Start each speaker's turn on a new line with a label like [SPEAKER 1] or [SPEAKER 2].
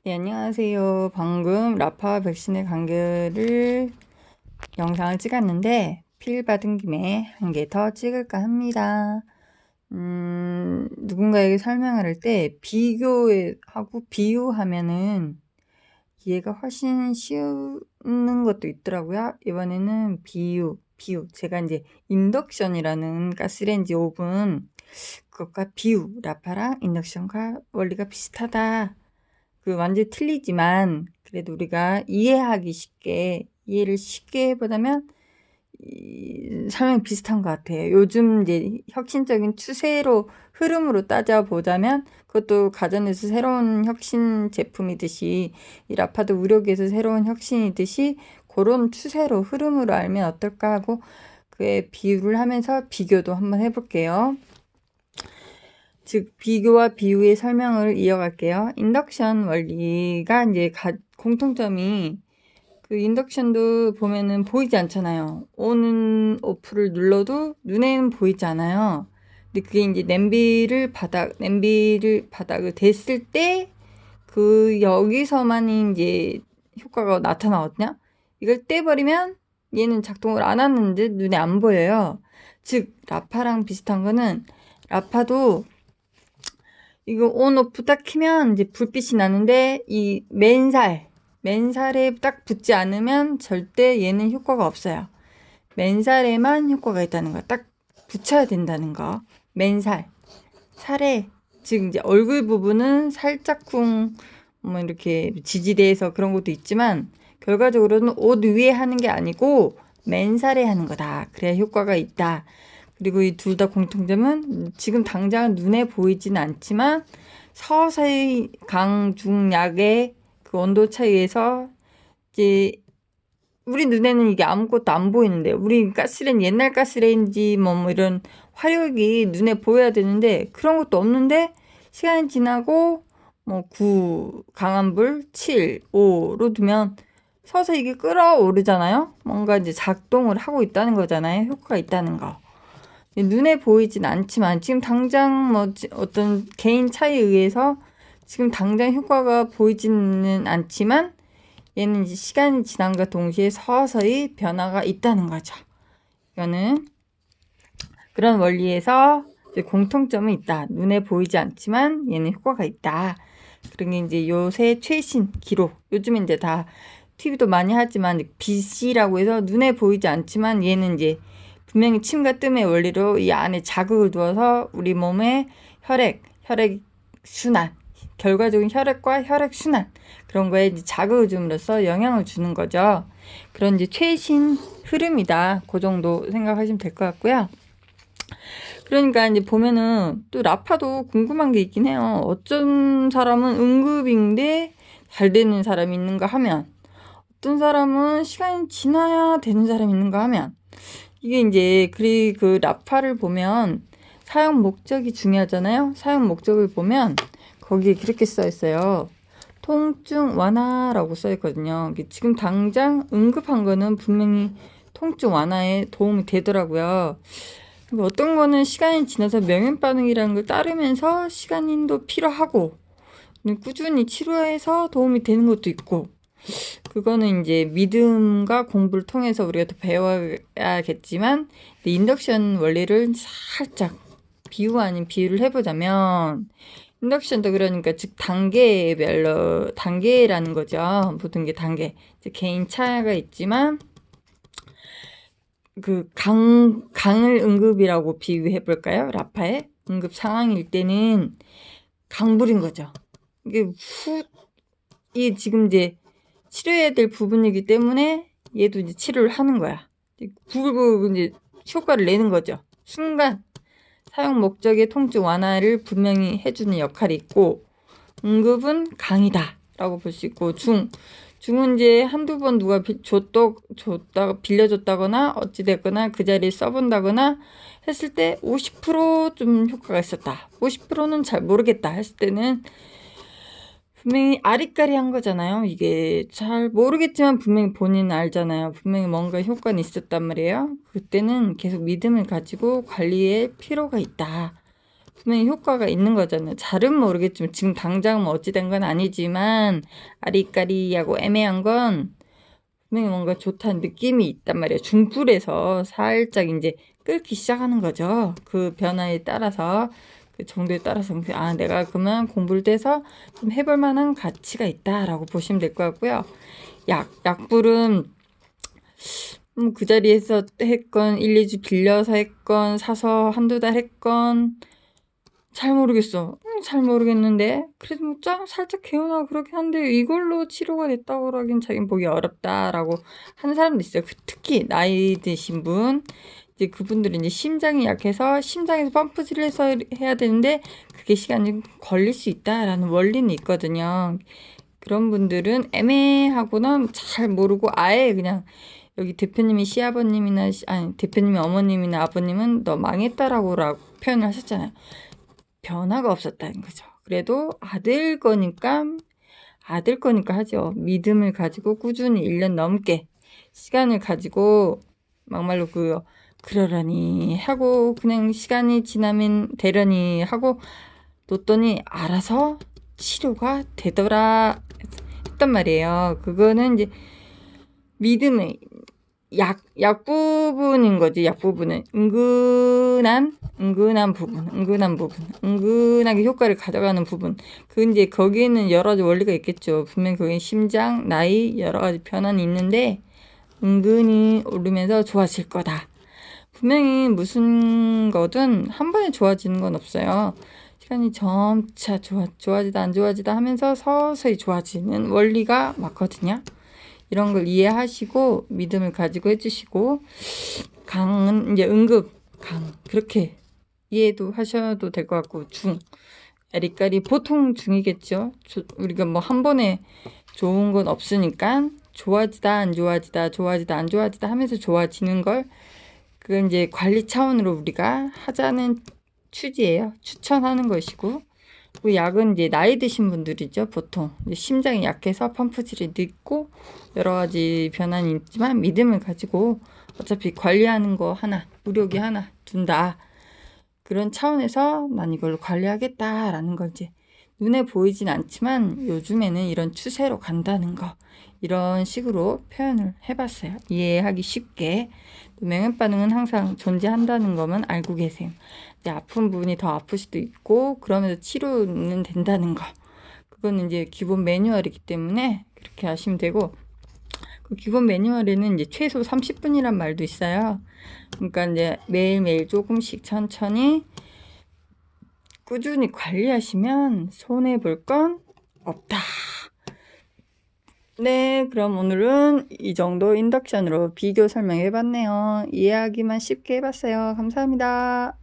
[SPEAKER 1] 네, 안녕하세요. 방금 라파 백신의 간격을 영상을 찍었는데 필 받은 김에 한 개 더 찍을까 합니다. 누군가에게 설명을 할 때 비교하고 비유하면은 이해가 훨씬 쉬운 것도 있더라고요. 이번에는 비유. 제가 이제 인덕션이라는 가스레인지 오븐 그것과 비유, 라파랑 인덕션과 원리가 비슷하다. 완전히 틀리지만 그래도 우리가 이해를 쉽게 해보자면 설명이 비슷한 것 같아요. 요즘 이제 혁신적인 추세로 흐름으로 따져보자면 그것도 가전에서 새로운 혁신 제품이듯이 이 라파도 의료계에서 새로운 혁신이듯이 그런 추세로 흐름으로 알면 어떨까 하고 그에 비유를 하면서 비교도 한번 해볼게요. 즉 비교와 비유의 설명을 이어갈게요. 인덕션 원리가 이제 공통점이 그 인덕션도 보면은 보이지 않잖아요. 온은 오프를 눌러도 눈에는 보이지 않아요. 근데 그게 이제 냄비를 바닥을 댔을 때 그 여기서만 이제 효과가 나타나거든요. 이걸 떼버리면 얘는 작동을 안 하는데 눈에 안 보여요. 즉 라파랑 비슷한 거는 라파도 이거 온 오프 딱 키면 이제 불빛이 나는데 이 맨살에 딱 붙지 않으면 절대 얘는 효과가 없어요. 맨살에만 효과가 있다는 거. 딱 붙여야 된다는 거. 살에 즉 이제 얼굴 부분은 살짝쿵 뭐 이렇게 지지대에서 그런 것도 있지만 결과적으로는 옷 위에 하는 게 아니고 맨살에 하는 거다. 그래야 효과가 있다. 그리고 이 둘 다 공통점은 지금 당장 눈에 보이진 않지만 서서히 강중약의 그 온도 차이에서 이제 우리 눈에는 이게 아무것도 안 보이는데 우리 옛날 가스레인지 뭐 이런 화력이 눈에 보여야 되는데 그런 것도 없는데 시간이 지나고 뭐 9 강한 불 7, 5로 두면 서서히 이게 끓어오르잖아요. 뭔가 이제 작동을 하고 있다는 거잖아요. 효과가 있다는 거. 눈에 보이진 않지만 지금 당장 뭐 어떤 개인 차이에 의해서 지금 당장 효과가 보이지는 않지만 얘는 이제 시간이 지남과 동시에 서서히 변화가 있다는 거죠. 이거는 그런 원리에서 이제 공통점이 있다. 눈에 보이지 않지만 얘는 효과가 있다. 그런 게 이제 요새 최신 기록. 요즘에 이제 다 TV도 많이 하지만 BC라고 해서 눈에 보이지 않지만 얘는 이제 분명히 침과 뜸의 원리로 이 안에 자극을 두어서 우리 몸의 혈액 순환, 결과적인 혈액과 혈액 순환 그런 거에 이제 자극을 줌으로써 영향을 주는 거죠. 그런 이제 최신 흐름이다. 그 정도 생각하시면 될 것 같고요. 그러니까 이제 보면은 또 라파도 궁금한 게 있긴 해요. 어떤 사람은 응급인데 잘 되는 사람이 있는가 하면 어떤 사람은 시간이 지나야 되는 사람이 있는가 하면 이게 이제 그 라파를 보면 사용 목적이 중요하잖아요. 사용 목적을 보면 거기에 그렇게 써 있어요. 통증 완화라고 써 있거든요. 지금 당장 응급한 거는 분명히 통증 완화에 도움이 되더라고요. 어떤 거는 시간이 지나서 명현 반응이라는 걸 따르면서 시간도 필요하고 꾸준히 치료해서 도움이 되는 것도 있고 그거는 이제 믿음과 공부를 통해서 우리가 더 배워야겠지만 인덕션 원리를 살짝 비유 아닌 비유를 해보자면 인덕션도 그러니까 즉 단계라는 거죠. 모든 게 단계. 이제 개인 차이가 있지만 그 강을 응급이라고 비유해 볼까요? 라파의 응급 상황일 때는 강불인 거죠. 이게 지금 이제 치료해야 될 부분이기 때문에 얘도 이제 치료를 하는 거야. 구글구 이제 효과를 내는 거죠. 순간 사용 목적의 통증 완화를 분명히 해주는 역할이 있고 응급은 강이다 라고 볼 수 있고 중은 이제 한두 번 누가 빌려줬다거나 어찌됐거나 그 자리에 써본다거나 했을 때 50%좀 효과가 있었다. 50%는 잘 모르겠다 했을 때는 분명히 아리까리한 거잖아요. 이게 잘 모르겠지만 분명히 본인은 알잖아요. 분명히 뭔가 효과는 있었단 말이에요. 그때는 계속 믿음을 가지고 관리할 필요가 있다. 분명히 효과가 있는 거잖아요. 잘은 모르겠지만 지금 당장 뭐 어찌 된 건 아니지만 아리까리하고 애매한 건 분명히 뭔가 좋다는 느낌이 있단 말이에요. 중불에서 살짝 이제 끓기 시작하는 거죠. 그 변화에 따라서 그 정도에 따라서 아 내가 그러면 공부를 돼서 좀 해볼 만한 가치가 있다라고 보시면 될 것 같고요. 약불은 그 자리에서 했건 1, 2주 빌려서 했건 사서 한두 달 했건 잘 모르겠어. 잘 모르겠는데 그래도 뭐 살짝 개운하고 그렇긴 한데 이걸로 치료가 됐다고 하긴 자기는 보기 어렵다라고 하는 사람도 있어요. 특히 나이 드신 분 이제 그분들은 이제 심장이 약해서 심장에서 펌프질을 해서 해야 되는데 그게 시간이 좀 걸릴 수 있다라는 원리는 있거든요. 그런 분들은 애매하거나 잘 모르고 아예 그냥 여기 대표님이 시아버님이나 아니 대표님이 어머님이나 아버님은 너 망했다라고 표현을 하셨잖아요. 변화가 없었다는 거죠. 그래도 아들 거니까 하죠. 믿음을 가지고 꾸준히 1년 넘게 시간을 가지고 막말로 그러려니 하고 그냥 시간이 지나면 되려니 하고 뒀더니 알아서 치료가 되더라 했단 말이에요. 그거는 이제 믿음의 약 부분인 거지. 약 부분은 은근한 부분, 은근하게 효과를 가져가는 부분. 이제 거기에는 여러 가지 원리가 있겠죠. 분명히 거기 심장, 나이 여러 가지 변화는 있는데 은근히 오르면서 좋아질 거다. 분명히 무슨 거든 한 번에 좋아지는 건 없어요. 시간이 점차 좋아지다 안 좋아지다 하면서 서서히 좋아지는 원리가 맞거든요. 이런 걸 이해하시고 믿음을 가지고 해주시고 강은 이제 강 그렇게 이해도 하셔도 될 것 같고 에리까리 보통 중이겠죠. 우리가 뭐 한 번에 좋은 건 없으니까 좋아지다 안 좋아지다 하면서 좋아지는 걸 그건 이제 관리 차원으로 우리가 하자는 취지예요. 추천하는 것이고 그 약은 이제 나이 드신 분들이죠. 보통 심장이 약해서 펌프질이 늦고 여러 가지 변화는 있지만 믿음을 가지고 어차피 관리하는 거 하나, 의료기 하나 둔다. 그런 차원에서 난 이걸로 관리하겠다라는 걸 이제 눈에 보이진 않지만 요즘에는 이런 추세로 간다는 거 이런 식으로 표현을 해봤어요. 이해하기 쉽게. 명현 반응은 항상 존재한다는 것만 알고 계세요. 이제 아픈 부분이 더 아플 수도 있고 그러면서 치료는 된다는 거. 그거는 이제 기본 매뉴얼이기 때문에 그렇게 하시면 되고 그 기본 매뉴얼에는 이제 최소 30분이란 말도 있어요. 그러니까 이제 매일매일 조금씩 천천히 꾸준히 관리하시면 손해볼 건 없다. 네, 그럼 오늘은 이 정도 인덕션으로 비교 설명해봤네요. 이해하기만 쉽게 해봤어요. 감사합니다.